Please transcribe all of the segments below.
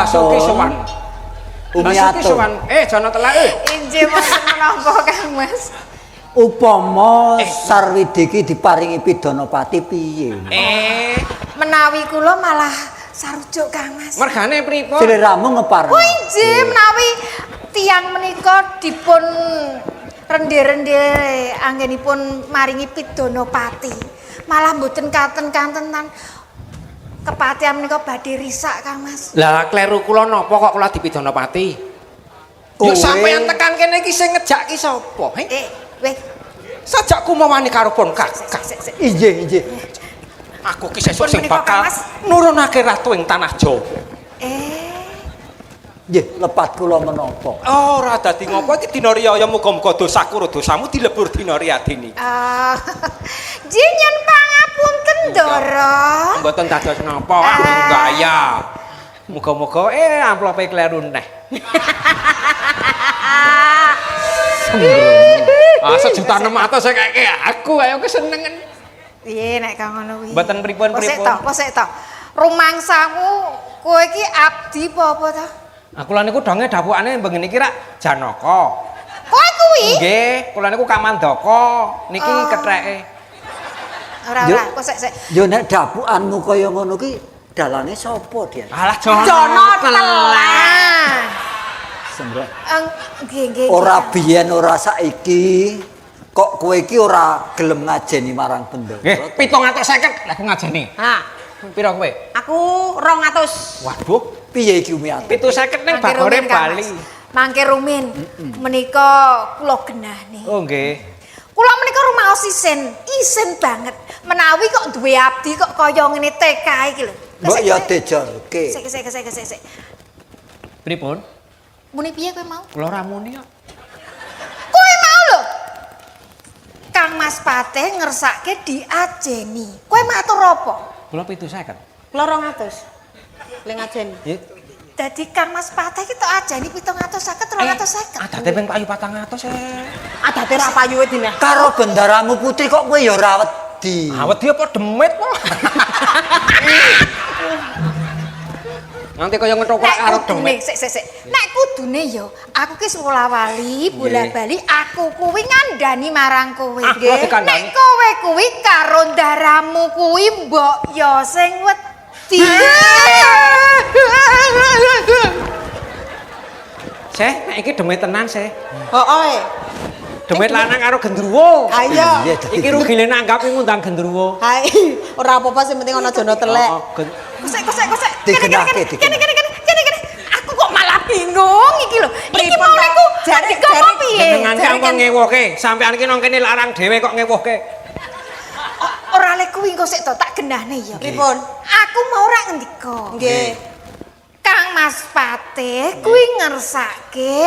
Basuki sowan. Basuki sowan. Jana telak. Injih wonten menapa Kang Mas? Upama Sarwidi iki diparingi Pidanapati piye? Menawi kula malah sarujuk Kang Mas. Mergane pripun? Sliramu ngepareng. Oh injih menawi tiyang menika dipun rende-rende anggenipun maringi Pidanapati. Malah mboten kanten-kantenan kepatihan menika badhe risak Kang Mas. Lah kleru kula napa kok kula dipidanapati? Yo sampeyan tekan kene iki sing ngejak ki sapa? Weh. Sajakku mawani karo pon Kakang. Injih. Aku ki sesuk sing bakal nurunake ratu ing tanah Jawa. Nggih, lepat kula menapa. Ora dadi ngopo iki dina riyaya muga-muga dosaku ro dosamu dilebur dina riyadini. Jinyen pangapunten Ndara. Mboten dados napa, gaya. Muga-muga amplope kleru neh. Sejuta 600 saya kayak aku ayo kesenengan. Piye nek kang ngono kuwi? Mboten pripun-pripun. Posek to. Rumangsamu kowe iki abdi apa to? Aku lan niku donge dapukane mbengen iki rak Janaka. Kowe kuwi? Nggih, kula niku Kamandaka. Niki ketheke. Ora, posek sik. Yo nek dapukanmu kaya ngono ki dalane sapa, Dian? Alah Jono telah. Sembah. Nggih. Ora biyen ora saiki. Kok kowe iki ora gelem ngajeni marang bendara? Nggih, 750 lah aku ngajeni. Ha, pira kowe? aku 200. Waduh, Piye iki Umiati? 750 ning Bagore Bali. Mangke rumin. Menika kula genahne. Oh nggih. Kula menika rumaos isin banget. Menawi kok duwe abdi kok kaya ngene TK iki lho. Mbok ya dejolke. Sik. Pripun? Muni piye kowe mau? Kula ora muni kok. Kowe mau lho. Kang Mas Patih ngersake diajeni. Kowe matur apa? Kula 750. Kula 200. Le ngajeni. Nggih. Dadi Kang Mas Patih ki tok ajeni 750 250. Adate ping payu 400 Adate ra payuhe dine. Karo bendaramu putih kok kowe ya ora wedi. Wedi apa demit po? Nanti kaya ngetoprak karo demit. Sik. Nek kudune yo, aku ki sekolah wali, bola-bali aku kuwi ngandani marang kowe. Nek kowe kuwi karo ndaramu kuwi mbok yo sing wedi. Seh, nek iki demit tenan, Seh. Hooh. Demit lanang karo gendruwo. Ayo. Iki rugine nanggap ngundang gendruwo. Hai, ora apa-apa sing penting ana jono telek. Kosek. Digenake. Kene. Aku kok malah bingung iki lho. Iki mau niku jare piye? Jenengan ki angko ngewohke, sampean ki nang kene larang dhewe kok ngewohke. Ora lek kuwi engko sik to tak genahne ya. Pripun? Aku mau ora ngendika. Nggih. Kang Mas Patih kuwi ngersake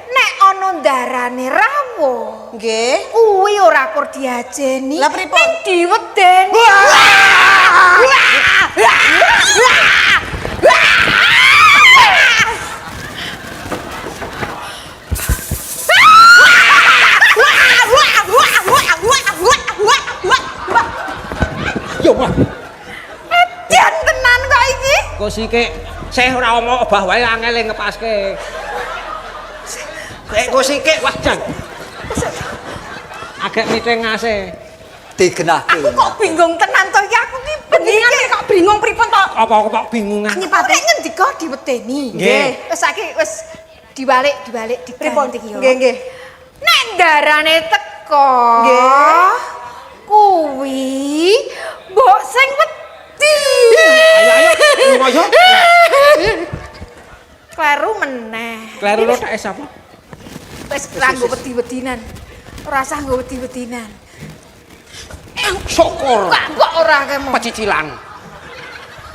nek ana ndarane rawuh. Nggih. Kuwi ora kur diajeni. Lah pripun? Ning diwedeni. Yo wah. Jan tenan kok iki. Kok sike Seh ora omong obah wae angel ngepaske. Kok sike wah jan. Agak mitengase. Digenake. Aku kok bingung tenan to iki aku ki Bingungan kok bingung pripun to? Apa kok bingungan? Nyipate ngendika diwedeni. Nggih. Wis saiki wis dibalik diganti yo. Nggih. Nek darane teko. Nggih. Kuwi mbok sing wedi. Ayo. Kleru meneh. Kleru lo tak sapa? Wis nganggo wedi-wedinan. Ora usah nggo wedi-wedinan. Syukur. Kok ora kemo. Pecicilan.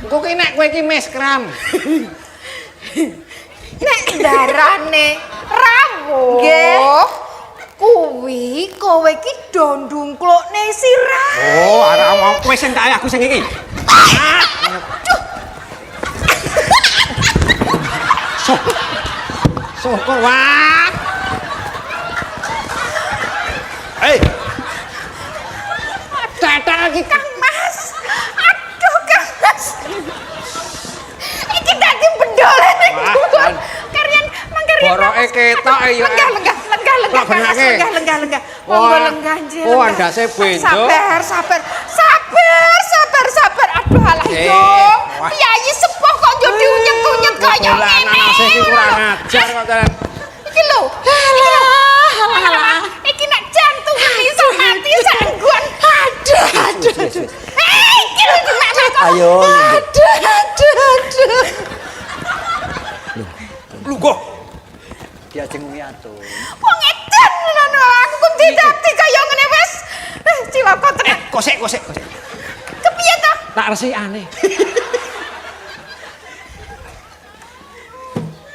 Engko ki nek kowe iki meskram. Nek darane rawuh. Nggih. Kuwi kowe iki do ndungklukne sirah. Oh, arek omong kowe sing tak aku sing iki. Syukur wah. Tetel iki Kang Mas. Aduh Kang Mas. Iki dadi bendolan iya. Lenggah. Lah, benake. Lenggah. Monggo lenggah njen. Oh, andase bendo. Sabar. Aduh alah Eh, yo. wah. Piyayi sepuh kok yo diunyek-unyek kaya ngene. Anase iki kurang ajar kok tenan. Iki lho. Iki nek jantung iso mati sangguan. Aduh. Iki lho gimana kok? Ayo. Aduh. Lungguh. Diajeng miatun. Wong edan ngono aku kok didati kaya ngene wis. Cilaka tenan. Kosek. Kepiye to? Tak resikane.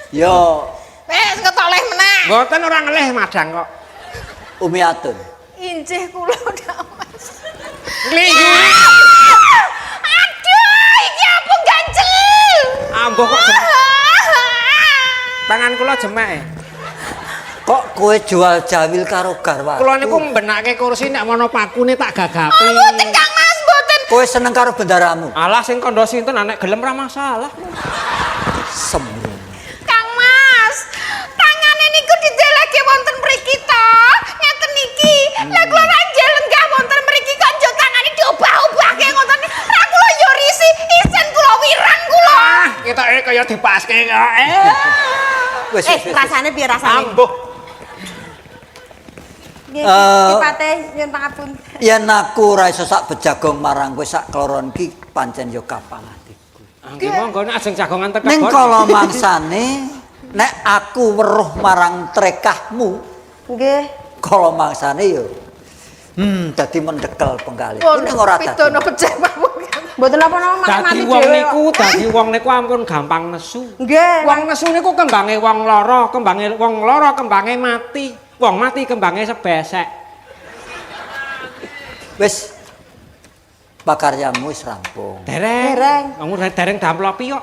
Yo, Wis ketoleh meneh. Mboten ora ngelih madang kok. Umiatun. Injih kula dak Mas. Nglinggu. Aduh, iki apa ganjel? Ambuh kok tangan kula jemek. Kok kowe jual jawil karo garwaku? Kula niku mbenake kursi nek ana pakune tak gagapi. Mboten Kang Mas, mboten. Kowe seneng karo bendaramu? Alah sing kandha sinten nek gelem ra masalah. Sembrono. Kang Mas, tangane niku dideleke wonten mriki to. Ngeten iki. Lah kula ra lenggah wonten mriki kok njuk tangane diobah-obahke ngoten. Ra kula yo risi, isen kula wirang kula. Ketoke kaya dipaske kok. Wis. Rasane piye rasane? Ambuh. Nggih, Eh, Kipate nyuwun pangapunten. Yen aku ora iso sak bejagong marang kowe sak kloron ki pancen yo kapang atiku. Nggih monggo nek ajeng jagongan tekan. Ning kala mangsane nek aku weruh marang trekahmu, Nggih. kala mangsane yo dadi mendekel penggalih. Ning ora dadi. Pidono pecah mawon. Mboten napa-napa malah Dadi mati wong dhewe. niku, dadi wong niku ampun gampang nesu. Nggih. Wong nesu niku kembange wong lara, kembange wong lara kembange mati. Wong mati kembange sebesek. Wis pakaryamu wis rampung. Dereng. Wong dereng damplopi kok.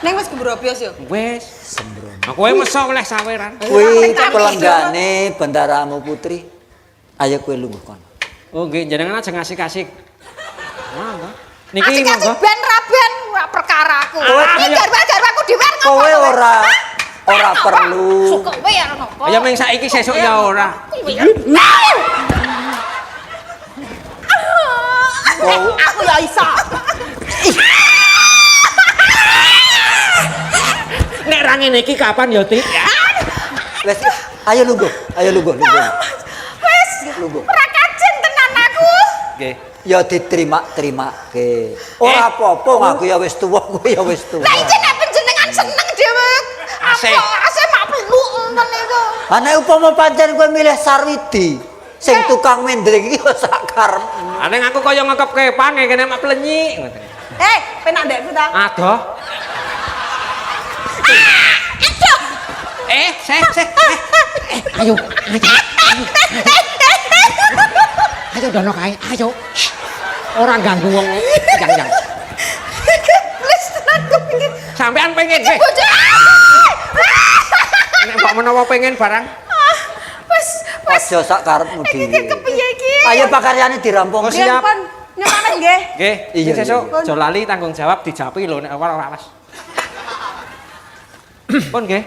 Ning wis gebrobyos yo. Wis. Sembrono. Aku meso oleh saweran. Kuwi pelenggane bendaramu putri. Ayo kowe lungguh kono. Oh nggih, jenengan aja ngasih-kasih. Monggo. Niki Asik-asik monggo. ben raben wah perkaraku. Iki garwa-garwaku dhewe ngopo. Kowe ora perlu. Suka kowe ya napa? Ya ming saiki sesuk ya ora. Aku ya iso. Nek ra ngene iki kapan ya, Dik? Wes, ayo lungguh. Wis, Lungguh. ora kajen tenan aku. Nggih. Ya diterima-terimake. Ora apa-apa, aku ya wis tuwa, kowe ya wis tuwa. Lah iki nek panjenengan seneng dhewe. Asik. Asik mak peluk ngoten niku. Ana upama pancen kowe milih Sarwidi, sing tukang mendring iki ya sak karepmu. Aneng aku kaya ngekep kepange kene mak plenyik ngoten. Penak ndekku ta? Adoh. Ayo. Ayo dono kae, ayo. Ora ganggu wong. Jangan. Wis tenan kepengin. Sampean pengen sih. Bocah. Nek mbok menawa pengen barang. Wis, Aja sak karepmu iki dhewe. kepiye iki? Ayo pakaryane dirampung. Oh, siap. Pun nyuwun nggih. Nggih, Iya, iki sesuk iya. aja lali tanggung jawab dijapi lho nek ora awas. Pun nggih.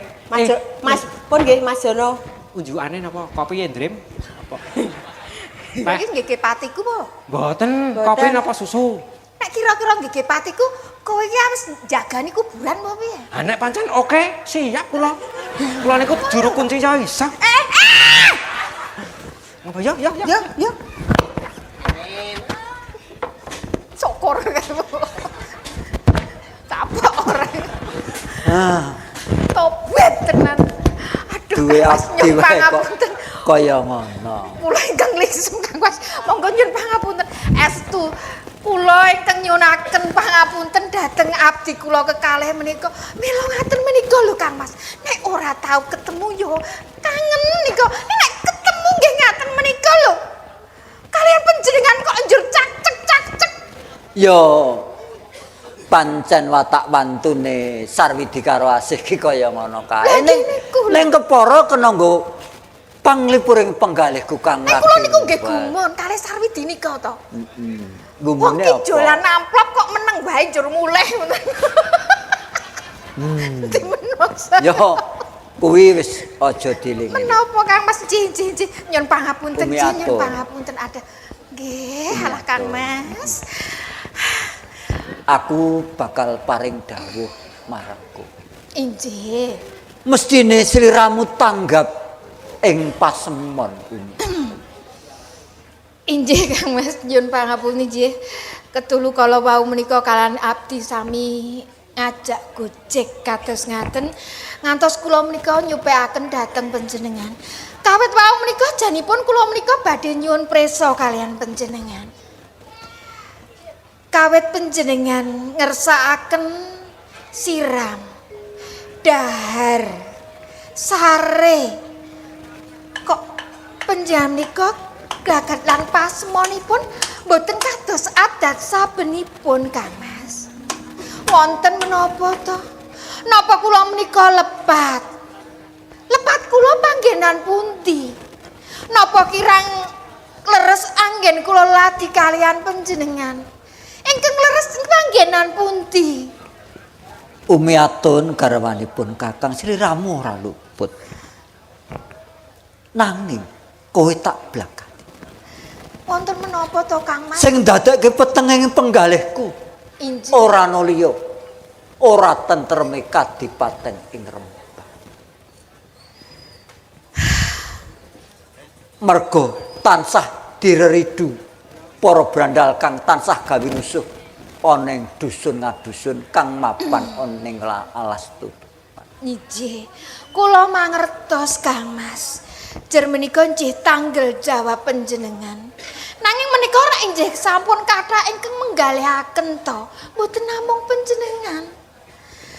Mas, pun nggih Mas Jono. Unjukane napa? Kopi Endrim? Apa? Iki nggih kepatiku po. Mboten, kopi napa susu? Nek kira-kira nggih kepatiku kowe iki wis jagani kuburan apa piye? Ah nek pancen oke, siap kula. Kula niku juru kunci ya iso. Apa yo. Yo. Syukur kapok ora. Ah, Tobat tenan. Aduh, duwe Mas, abdi nyuwun wae kok pangapunten. kaya ngono. Kula ingkang lingsung Kang Mas, monggo nyuwun pangapunten. Estu kula ingkang nyuwunaken pangapunten dhateng abdi kula kekalih menika. Mila ngaten menika lho Kang Mas. Nek ora tau ketemu yo kangen nika. Nek ketemu nggih ngaten menika lho. Kalian panjenengan kok njur cak-cek. Yo pancen watak wantune Sarwidi karo Asih ki kaya ngono kae. Ning kepara kena nggo panglipuring penggalihku Kang Nek kula niku nggih gumun kalih Sarwidi nika to. Wong Gumune ki apa? dolan amplop kok meneng wae njur muleh ngoten. Dimenungsa. Yo Kuwi wis aja dilingin. Menapa Kang Mas? Nggih. Nyun pangapunten, Umi nyun atur. pangapunten ada. Nggih, halah Kang Mas. Aku bakal paring dawuh marang kowe. Injih. Mestine sliramu tanggap ing pasemon Umi. Injih Kang Mas, nyun pangapunten nggih. Ketulu kala wau menika kalan abdi sami ngajak gojek kados ngaten ngantos kula menika nyupekaken dhateng panjenengan. Kawit wau menika janipun kula menika badhe nyuwun presa kalian panjenengan. Kawit panjenengan ngersakaken siram, dahar, sare. Kok panjenengan menika gagat lan pasmonipun boten kados adat sabenipun Kang Mas. Wonten menapa to? Napa kula menika lepat? Lepat kula panggenan pundi? Napa kirang leres anggen kula ladi kalian panjenengan? Ingkang leres panggenan pundi? Umi Atun garwanipun Kakang sliramu ora luput. Nanging kowe tak blakati. Wonten menapa to Kang Mas? Sing ndadekke petenging penggalihku Injih. ora ana liya. Ora tentreme kadipaten ing Rembang. Mergo tansah direridu para brandal kang tansah gawe rusuh ana ing dusun ngadusun kang mapan ana ing alas tutupan. Injih. Kula mangertos Kang Mas. Jer menika nggih tanggel jawab panjenengan. Nanging menika ora inggih sampun kathah ingkang menggalihaken to, mboten namung panjenengan.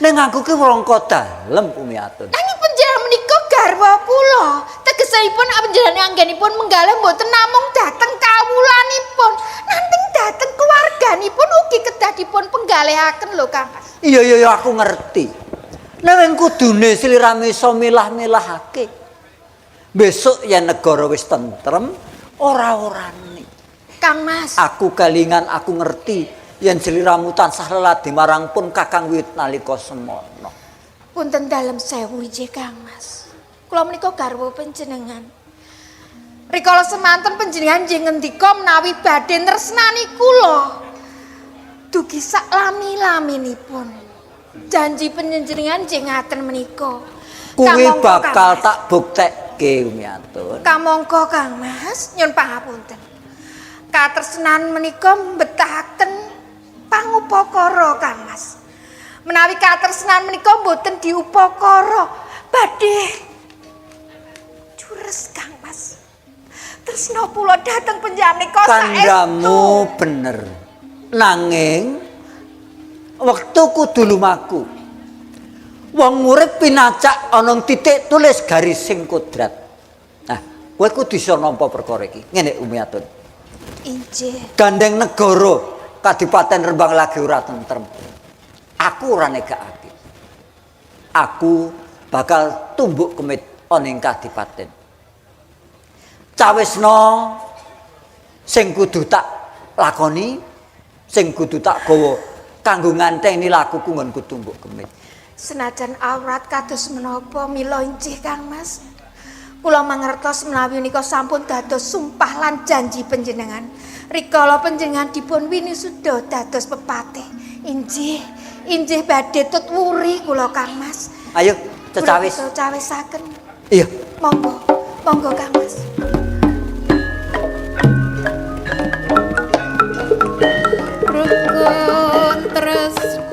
Ning aku ki wrangka dalem Umi Atun. Nanging panjenengan menika garwa kula. Tegesipun panjenengan anggenipun menggalih mboten namung dhateng kawulanipun, nanging dhateng keluarganipun ugi kedah dipun penggalihaken lho Kang Mas. Iya aku ngerti. Nanging kudune sliramu iso milah-milahake. Besok yen negara wis tentrem ora-orane. Kang Mas. Aku kalingan aku ngerti yen sliramu tansah leladi marang pun Kakang wiwit nalika semana. Punten dalem sewu nggih Kang Mas. Kula menika garwa panjenengan. Rikala semanten panjenengan nggih ngendika menawi badhe tresnani kula. Dugi sak lami-laminipun. Janji panjenengan nggih ngaten menika. Kuwi bakal tak buktekke Umi Atun. Kamangka Kang Mas, nyun pangapunten. Katresnan menika mbetahaken pangupakara Kang Mas. Menawi katresnan menika mboten diupakara, badhe jures Kang Mas. Tresna kula dhateng panjenengan menika saestu. Kandamu bener. Nanging wektu kudu lumaku. Wong urip pinacak ana titik tulis garising kodrat. Nah, kowe kudu iso nampa perkara iki. Ngene Umi Atun. Injih. Gandeng negara Kadipaten Rembang lagi ora tentrem. Aku ora negakake. Aku bakal tumbuk kemit ana ing kadipaten. Cawesna sing kudu tak lakoni, sing kudu tak gawa kanggo nganteni lakuku nggonku tumbuk kemit. Senajan awrat kados menapa mila injih Kang Mas. Kula mangertos menawi nika sampun dados sumpah lan janji panjenengan. Rikala panjenengan dipun winisuda dados pepatih. Injih badhe tutwuri kula Kang Mas. Ayo cecawis. Kula cawisaken. Iya. Monggo Kang Mas. Rukun tresna